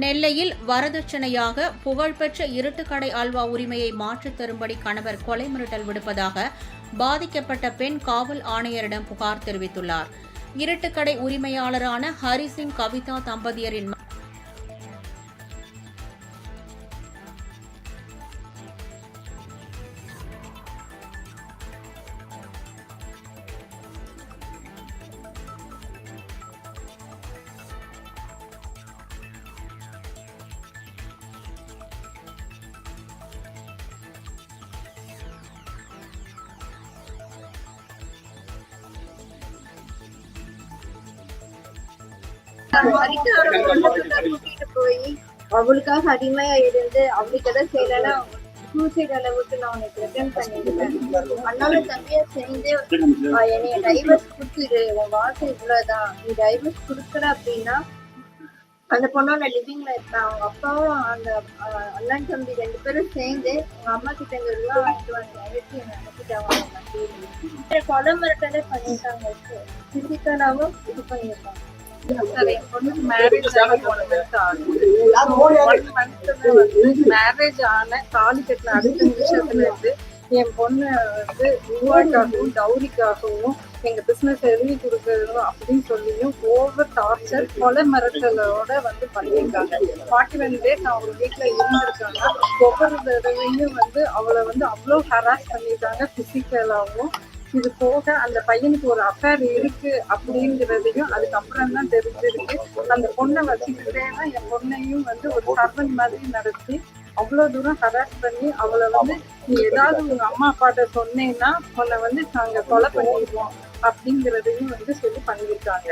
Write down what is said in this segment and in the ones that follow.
நெல்லையில் வரதட்சணையாக புகழ்பெற்ற இருட்டுக்கடை அல்வா உரிமையை மாற்றித் தரும்படி கணவர் கொலை மிரட்டல் விடுப்பதாக பாதிக்கப்பட்ட பெண் காவல் ஆணையரிடம் புகார் தெரிவித்துள்ளார். இருட்டுக்கடை உரிமையாளரான ஹரிசிங் கவிதா தம்பதியரின் கூட்டிட்டு போய் அவளுக்காக அடிமையா இருந்து அவளுக்கு எதாவது செய்யலன்னா சூசைட் அளவுக்கு நான் உனக்கு ரிட்டர்ன் பண்ணிடுவேன். அண்ணாலும் தம்பியா சேர்ந்து என்னைய டைவர்ஸ் கொடுத்துரு, உன் வாழ்க்கை இவ்வளவுதான், நீ டைவர்ஸ் கொடுக்குற அப்படின்னா அந்த பொண்ணோட லிவிங்ல இருக்கான். அவங்க அப்பாவும் அந்த அண்ணன் தம்பி 2 பேரும் சேர்ந்து உங்க அம்மா கிட்ட இருந்து எல்லாம் வாங்கிட்டு வந்து அனுப்பிட்டாங்க. கொலை மிரட்டலே பண்ணிட்டாங்க, பிசிக்கலாவும் இது பண்ணிருக்காங்க. மேரேஜ் ஆன தாலி கட்டின அடுத்த நிமிஷத்துல இருந்து என் பொண்ணு வந்து ரூபாய்க்காகவும் டவுரிக்காகவும் எங்க பிசினஸ் எழுதி கொடுக்கணும் அப்படின்னு சொல்லியும் ஓவர் டார்ச்சர் கொலை மிரட்டலோட வந்து பண்ணியிருக்காங்க. 41 days அவங்க வீட்டுல இருந்திருக்காங்க. ஒவ்வொரு தடவையும் வந்து அவளை வந்து அவ்வளோ ஹராஸ் பண்ணியிருக்காங்க பிசிக்கலாகவும். இது போக அந்த பையனுக்கு ஒரு அஃபேர் இருக்கு அப்படிங்கிறதையும் அதுக்கப்புறம் தான் தெரிஞ்சிருக்கு. அந்த பொண்ணை வச்சுக்கிட்டே தான் என் பொண்ணையும் வந்து ஒரு சர்வன் மாதிரி நடத்தி அவ்வளோ தூரம் ஹராஸ் பண்ணி அவளை வந்து நீ ஏதாவது உங்க அம்மா அப்பாட்ட சொன்னேன்னா உன்னை வந்து நாங்க கொலை பண்ணிடுவோம் அப்படிங்கிறதையும் வந்து சொல்லி பண்ணியிருக்காங்க.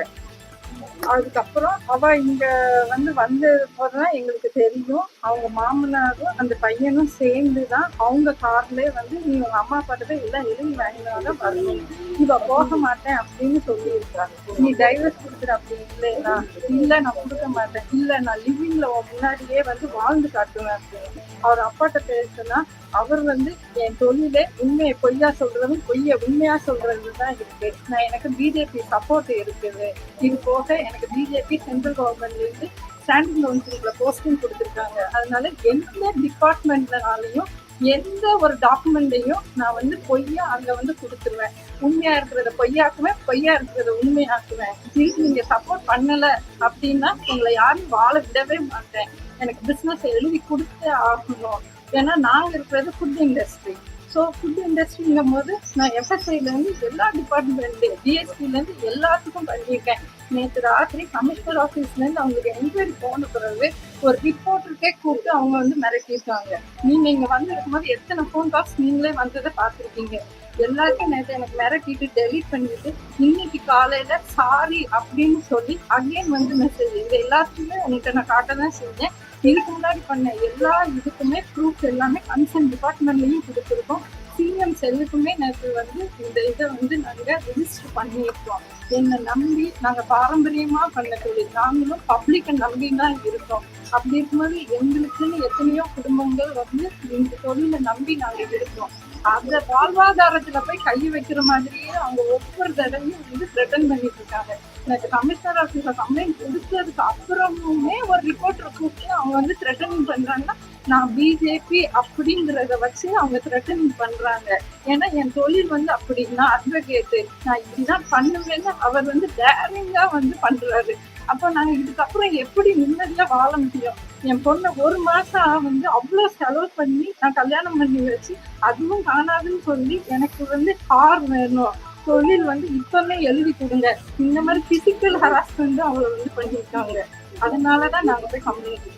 அதுக்கப்புறம் அவ இங்க வந்த போதுதான் எங்களுக்கு தெரியும், அவங்க மாமனாரும் அந்த பையனும் சேர்ந்துதான் அவங்க கார்ல வந்து நீ உங்க அம்மா அப்பாட்ட எல்லாம் எழுதி வாங்கினாதான் வரணும், இவ போக மாட்டேன் அப்படின்னு சொல்லி இருக்காங்க. நீ டைவர்ஸ் கொடுக்குற அப்படி இல்லைன்னா இல்ல நான் கொடுக்க மாட்டேன், இல்ல நான் லிவிங்ல முன்னாடியே வந்து வாழ்ந்து காட்டுவேன் அப்படின்னு அவர் அப்பாட்ட பேசுனா அவர் வந்து என் தொழிலே உண்மையை பொய்யா சொல்றதும் பொய்ய உண்மையா சொல்றதுதான் இருக்கு. நான் எனக்கு பிஜேபி சப்போர்ட் இருக்குது. இது போக எனக்கு பிஜேபி சென்ட்ரல் கவர்மெண்ட்ல இருந்து ஸ்டாண்டிங் கவுன்சில்ல போஸ்டிங் கொடுத்துருக்காங்க. அதனால எந்த டிபார்ட்மெண்ட்னாலையும் எந்த ஒரு டாக்குமெண்ட்டையும் நான் வந்து பொய்யா அங்க வந்து கொடுத்துருவேன். உண்மையா இருக்கிறத பொய்யாக்குவேன், பொய்யா இருக்கிறத உண்மையாக்குவேன். நீங்க சப்போர்ட் பண்ணல அப்படின்னா உங்களை யாரும் வாழ விடவே மாட்டேன். எனக்கு பிசினஸ் எழுதி கொடுத்தே ஆகணும். ஏன்னா நாங்க இருக்கிறது ஃபுட் இண்டஸ்ட்ரி. ஸோ ஃபுட் இண்டஸ்ட்ரிங்கும் போது நான் எஃப்எஸ்ஐல இருந்து எல்லா டிபார்ட்மெண்ட் டிஎஸ்பில இருந்து எல்லாத்துக்கும் பண்ணியிருக்கேன். நேற்று ராத்திரி கமிஷனர் ஆஃபீஸ்ல இருந்து அவங்களுக்கு என்கொயரி போன பிறகு ஒரு ரிப்போர்ட்டருக்கே கூப்பிட்டு அவங்க வந்து மிரட்டியிருக்காங்க. நீங்க இங்க வந்து இருக்கும்போது எத்தனை ஃபோன் கால்ஸ் நீங்களே வந்ததை பார்த்துருக்கீங்க. எல்லாத்தையும் நேற்று எனக்கு மிரட்டிட்டு டெலீட் பண்ணிட்டு இன்னைக்கு காலையில சாரி அப்படின்னு சொல்லி அகைன் வந்து மெசேஜ். இது எல்லாத்தையுமே உங்கள்கிட்ட நான் காட்ட தான் செஞ்சேன். இதுக்கு முன்னாடி பண்ண எல்லா இதுக்குமே ப்ரூஃப் எல்லாமே கன்சர்ன் டிபார்ட்மெண்ட்லயும் கொடுத்துருக்கோம். சிஎம் செல்லுக்குமே நேற்று வந்து இந்த இதை வந்து நாங்கள் ரெஜிஸ்டர் பண்ணியிருக்கோம். என்னை நம்பி நாங்கள் பாரம்பரியமா பண்ண தொழில், நாங்களும் பப்ளிக்கை நம்பி தான் இருக்கோம். அப்படி இருக்கும்போது எங்களுக்குன்னு எத்தனையோ குடும்பங்கள் வந்து இந்த தொழிலை நம்பி நாங்கள் இருக்கோம். அந்த வாழ்வாதாரத்துல போய் கை வைக்கிற மாதிரியே அவங்க ஒவ்வொரு தடவையும் வந்து த்ரெட்டன் பண்ணிட்டு இருக்காங்க. எனக்கு கமிஷனர் ஆஃபீஸ்ல கம்ப்ளைண்ட் கொடுத்ததுக்கு அப்புறமுமே ஒரு ரிப்போர்ட்டர் கூப்பிட்டு அவங்க வந்து த்ரெட்டனிங் பண்றாங்கன்னா நான் பிஜேபி அப்படிங்கிறத வச்சு அவங்க த்ரெட்டனிங் பண்றாங்க. ஏன்னா என் தொழில் வந்து அப்படி, நான் அட்வொகேட்டு, நான் இப்படிதான் பண்ணுவேன்னு அவர் வந்து டேரிங்கா வந்து பண்றாரு. அப்போ நாங்க இதுக்கப்புறம் எப்படி நிம்மதியா வாழ முடியும்? என் பொண்ணை 1 மாசம் வந்து அவ்வளோ செலவு பண்ணி நான் கல்யாணம் பண்ணி வச்சு அதுவும் காணாதுன்னு சொல்லி எனக்கு வந்து கார் வேணும், தொழில் வந்து இப்பவே எழுதி கொடுங்க, இந்த மாதிரி பிசிக்கல் ஹராஸ்மெண்ட் அவளை வந்து பண்ணியிருக்காங்க. அதனாலதான் நாங்க போய் கம்ப்ளைண்ட்